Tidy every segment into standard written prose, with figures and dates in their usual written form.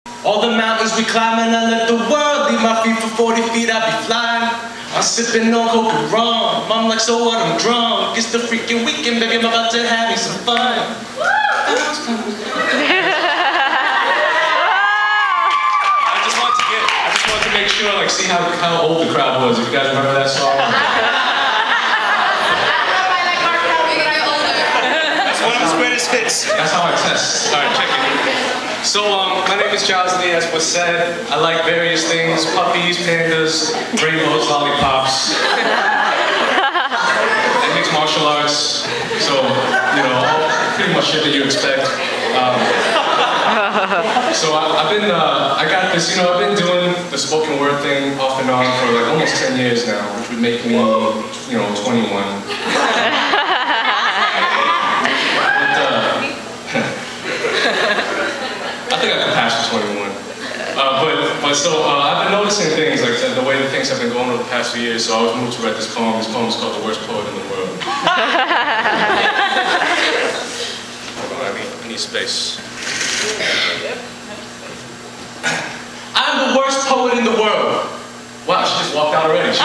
All the mountains we climb and I let the world leave my feet for 40 feet, I be flying. I'm sipping on coke and rum. I'm like, so what, I'm drunk. It's the freaking weekend, baby, I'm about to have me some fun. I just want to make sure, like, see how old the crowd was. If you guys remember that song. That's one of his greatest hits. That's how I test. All right, check it. So, my name is Giles, as was said. I like various things: puppies, pandas, rainbows, lollipops. I mix martial arts, so pretty much shit that you expect. So I got this. I've been doing the spoken word thing off and on for like almost 10 years now, which would make me, 21. I think I can pass for 21. So I've been noticing things, like the way that things have been going over the past few years, so I was moved to write this poem. This poem is called The Worst Poet in the World. Hold on, I need space. I'm the worst poet in the world. Wow, she just walked out already.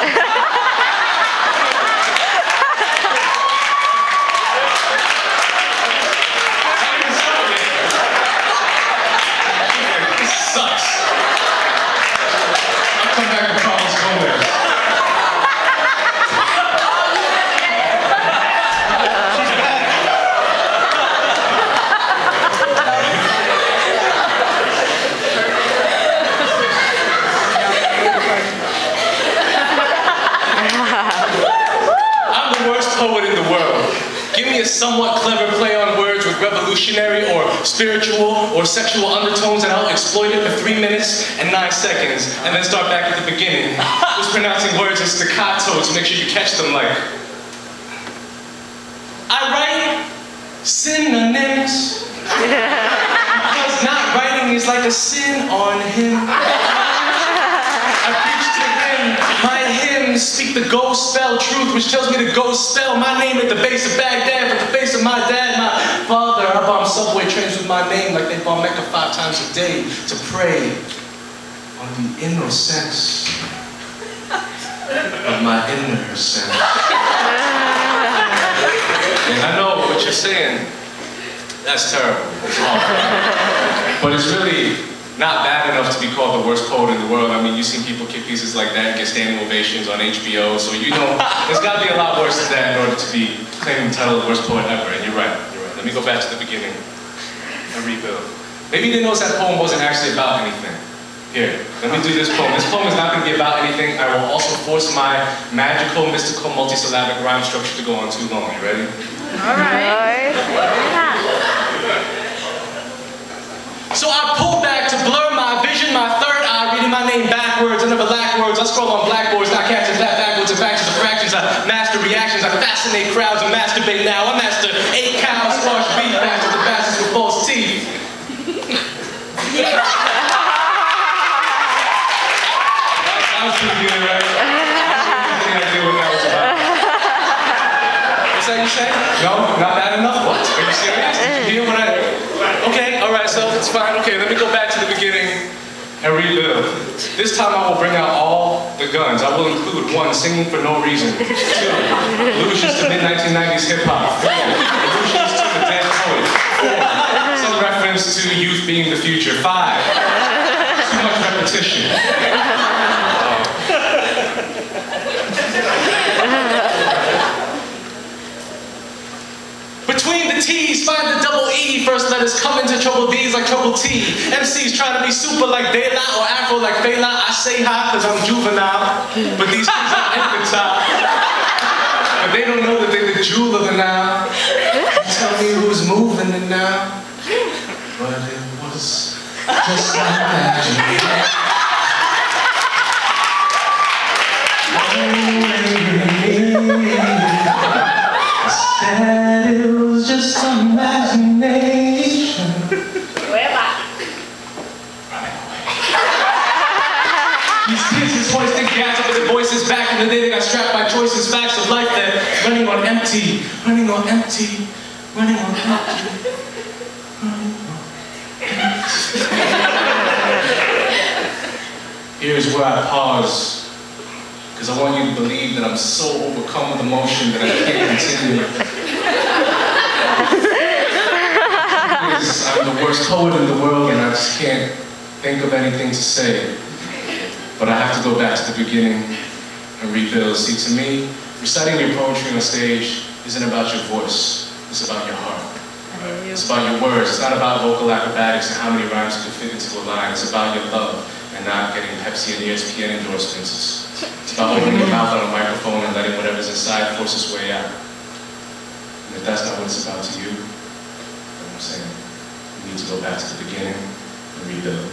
Poet in the world. Give me a somewhat clever play on words with revolutionary or spiritual or sexual undertones, and I'll exploit it for 3 minutes and 9 seconds, and then start back at the beginning. Just pronouncing words in staccato to make sure you catch them like. I write synonyms because not writing is like a sin on him. I preach to him, my hymns speak the ghost spell truth, which tells me to go spell my name at the base of Baghdad, at the face of my dad, my father. I bomb subway trains with my name like they bomb Mecca 5 times a day to prey on the innocence of my inner sense. And I know what you're saying, that's terrible, it's awful. But it's really not bad enough to be called the worst poet in the world. I mean, you've seen people kick pieces like that and get standing ovations on HBO, so there's got to be a lot worse than that in order to be claiming the title of the worst poet ever, and you're right. Let me go back to the beginning and rebuild. Maybe you didn't notice that poem wasn't actually about anything. Here, let me do this poem. This poem is not going to be about anything. I will also force my magical, mystical, multisyllabic rhyme structure to go on too long. You ready? All right. So I pull back to blur my vision, my third eye, reading my name backwards, I never lack words. I scroll on blackboards, not catching that backwards and fractions of fractions. I master reactions, I fascinate crowds and masturbate now. I master 8 cows, squash beef, master the bastards with false teeth. That was pretty good, right? I think I knew what that was about. What's that you say? No? Not bad enough? What? Are you serious? Did you hear what I... Okay, alright, so it's fine. Okay, let me go back to the beginning and rebuild. This time I will bring out all the guns. I will include 1, singing for no reason. 2, allusions to mid-1990s hip-hop. 3, allusions to the dead poet. 4, some reference to youth being the future. 5, too much repetition. Between the T's, find the double E. First letters come into trouble D's like trouble T. MC's trying to be super like De La or Afro like Fela. I say hi because I'm juvenile, but these kids are infantile. But they don't know that they're the jewel of the now. Tell me who's moving it now. But it was just like magic. I said it was just imagination. Where am I? Running away. These kids is hoisting gas up with their voices. Back in the day, they got strapped by choices, facts of life. They're running on empty, running on empty, running on empty, running on empty. here's where I pause, because I want you to believe that I'm so overcome with emotion that I can't continue. Because I'm the worst poet in the world and I just can't think of anything to say. But I have to go back to the beginning and rebuild. See, to me, reciting your poetry on stage isn't about your voice, it's about your heart. It's about your words. It's not about vocal acrobatics and how many rhymes you can fit into a line. It's about your love and not getting Pepsi and ESPN endorsements. It's about opening your mouth on a microphone and letting whatever's inside force its way out. And if that's not what it's about to you, then I'm saying you need to go back to the beginning and rebuild.